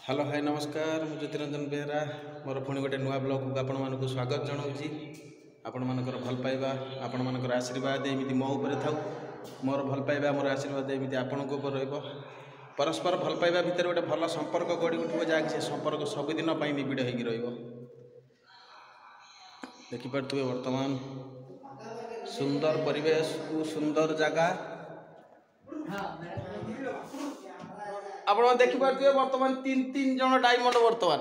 Hello hi नमस्कार मुझे ज्योतिरंजन बेहरा मोर पुणी गोटे नुआ ब्लॉग को आपण मानक स्वागत जनाऊँगी। आपण मानकर भल पाइबा आपण मानकर आशीर्वाद एमती मो उपर थाउ मोर भल पाइबा मोर आशीर्वाद एमती आपण उपर रहिबो। परस्पर भल पाइबा भितर गोटे भल संपर्क गढ़ी उठिबो जहाँकि से संपर्क सबुदिन निबिड़ होगी रहिबो। देखिपे वर्तमान सुंदर परिवेश को सुंदर जगह आपण देखिपे वर्तमान तीन जन डायमंड वर्तमान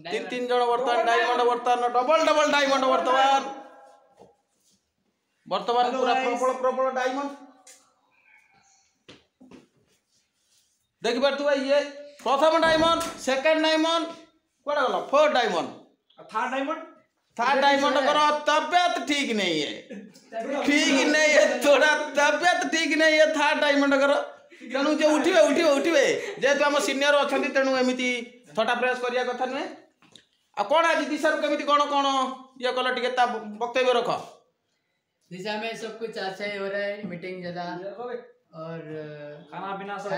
तीन जन वर्तमान डायमंड वर्तमान डबल डबल डायमंड वर्तमान पूरा प्रबल प्रबल डायमंड देखिपे ये प्रथम डायमंड सेकंड डायमंड कौन गल फोर्थ डायमंड थर्ड डायमंड करो तबियत ठीक नहीं है थोड़ा तबियत ठीक नहीं है थर्ड डायमंड करो तेणु जे उठिबे उठिबे उठिबे जेहेतु आम सीनियर अच्छा तेणु एमती थटा प्रयास करिया कथा नुहे। आ कौन आज दिशा केमी कौन कौन ये कल टे वक्तव्य रख। दिशा में सब कुछ अच्छा ही हो रहा है, मीटिंग ज्यादा और खाना पीना सब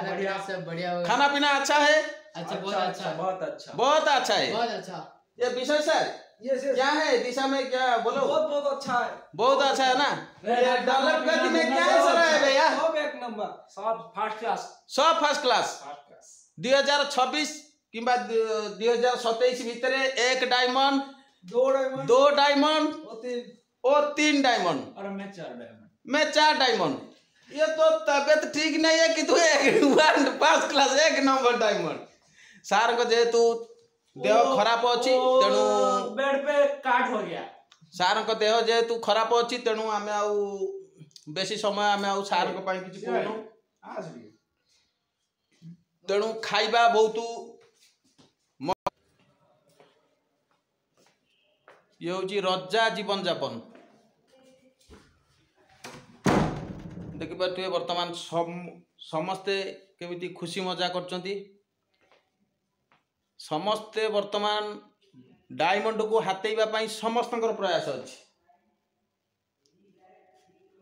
बढ़िया हो। खाना पीना अच्छा है, अच्छा बहुत अच्छा है। बहुत अच्छा ये विषय सर क्या है दिशा में क्या बोलो। बहुत अच्छा है, बहुत अच्छा है ना। डेवलप गति में क्या सर है भैया? सब एक नंबर, सब फर्स्ट क्लास 2026 किंबा 2027 भितर एक डायमंड दो डायमंड और 3 डायमंड और मैं 4 डायमंड। ये तो तबियत ठीक नहीं है कि तू फर्स्ट क्लास एक नंबर डायमंड। सार को जेहेतु देह खराब अच्छी तेणु बेड पे काट हो गया। सार को देह जेहेतु खराब अच्छी तेणु आम बेसी समय आम सार को किसी कहूनु तेणु खाइबा बहुत ये हूँ रजा जीवन जापन। देखिपे वर्तमान समस्ते केमिति खुशी मजा करचंती। समस्ते वर्तमान डायमंड को हाथेबा समस्त प्रयास अच्छी।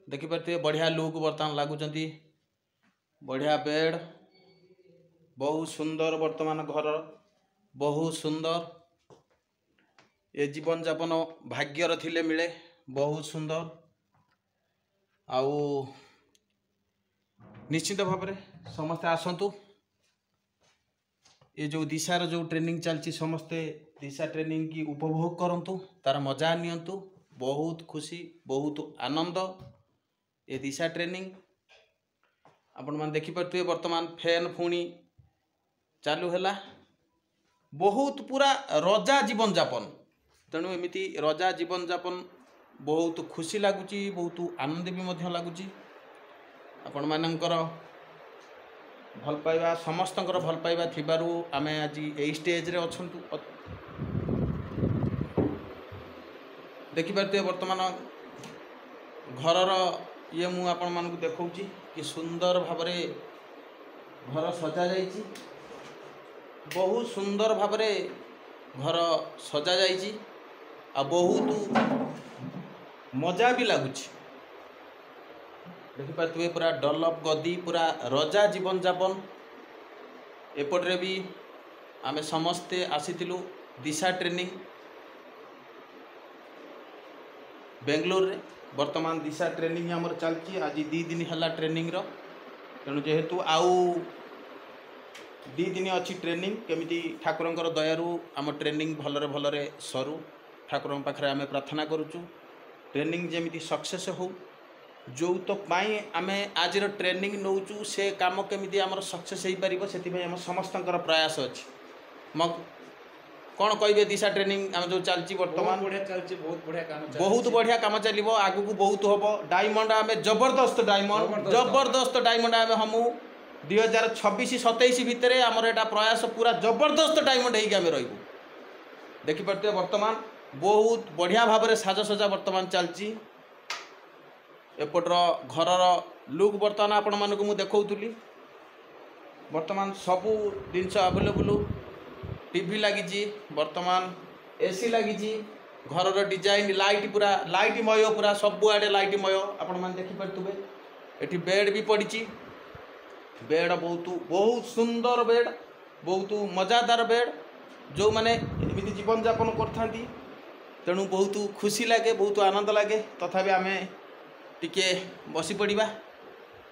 देखिपे बढ़िया लुक वर्तमान लगुच बढ़िया बेड बहुत सुंदर वर्तमान घर बहुत सुंदर ये जीवन जापन भाग्यर थिले मिले बहुत सुंदर आउ निश्चित भाव में समस्ते आसतु। ये जो दिशार जो ट्रेनिंग चलती समस्ते दिशा ट्रेनिंग की उपभोग करंतु तार मजा नियंतु। बहुत खुशी बहुत आनंद ये दिशा ट्रेनिंग आपण मान देखि परथि वर्तमान फैन पुणी चालू हैला बहुत पूरा रजा जीवन जापन। तेणु एमिति रजा जीवन जापन बहुत खुशी लगुच बहुत आनंद भी मध्य लगुच। आपण मानकर भल पाइबा समस्त भल पाइबा थिबारु आमे आज ए स्टेज रे अछंतु। देखि पारते वर्तमान घरर ये मु आपण मानकु देखौची कि सुंदर भाबरे घर सजा जाइची बहुत सुंदर भाबरे घर सजा जाइची आ बहुत मजा भी लगुच। देखिपे पूरा डेवलप गदी पूरा रजा जीवन जापन। एपटे भी आमे समस्ते आसीथिलु दिशा ट्रेनिंग बेंगलोर रे। वर्तमान दिशा ट्रेनिंग आमर चलची आज 2 दिन हला ट्रेनिंग रो। तेणु जेहेतु आउ 2 दिन अच्छी ट्रेनिंग केमिति ठाकुरंकर दयारु आम ट्रेनिंग भलरे भलरे सरू ठाकुरंक पाखरे आमे प्रार्थना करूचु ट्रेनिंग जेमिति सक्सेस हो। जो तो पाई आमे आज ट्रेनिंग नौचु से काम केमिति आमर सक्सेस हो पारिबो सेति आम समस्त प्रयास अच्छी। मग कौन कहे दिशा ट्रेनिंग आम जो चलची वर्तमान बहुत बढ़िया काम चलो आगु को बहुत हम डायमंड आम जबरदस्त डायमंड आम हमू 2026-27 भितर आमर एटा प्रयास पूरा जबरदस्त डायमंड होगी रही। देखिपे वर्तमान बहुत बढ़िया भाव में साजसजा वर्तमान चलची। एपटर घरर लुक बर्तमान आपण मानक मु देखौतुली वर्तमान सबू जिनस अवेलेबल टीवी लगी वर्तमान एसी लगी घरर डिजाइन लाइट पूरा लाइटमय पूरा सबुआडे लाइटमय आपण मान देखिपे। एटी बेड भी पड़ी बेड बहुत बहुत सुंदर बेड बहुत मजादार बेड जो माने एमती जीवन यापन करथांती तेणु बहुत खुशी लगे बहुत आनंद लगे तथापि आमे टिके बसी पड़िबा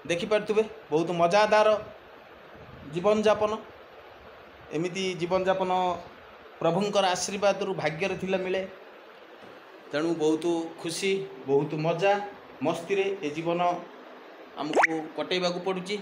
देखि पारथुबे बहुत मजादार जीवन यापन एमती जीवन यापन प्रभुंकर आशीर्वाद भाग्य थिले मिले तेणु बहुत खुशी बहुत मजा मस्ती रे ए जीवन आमको कटेबा को पड़ुची।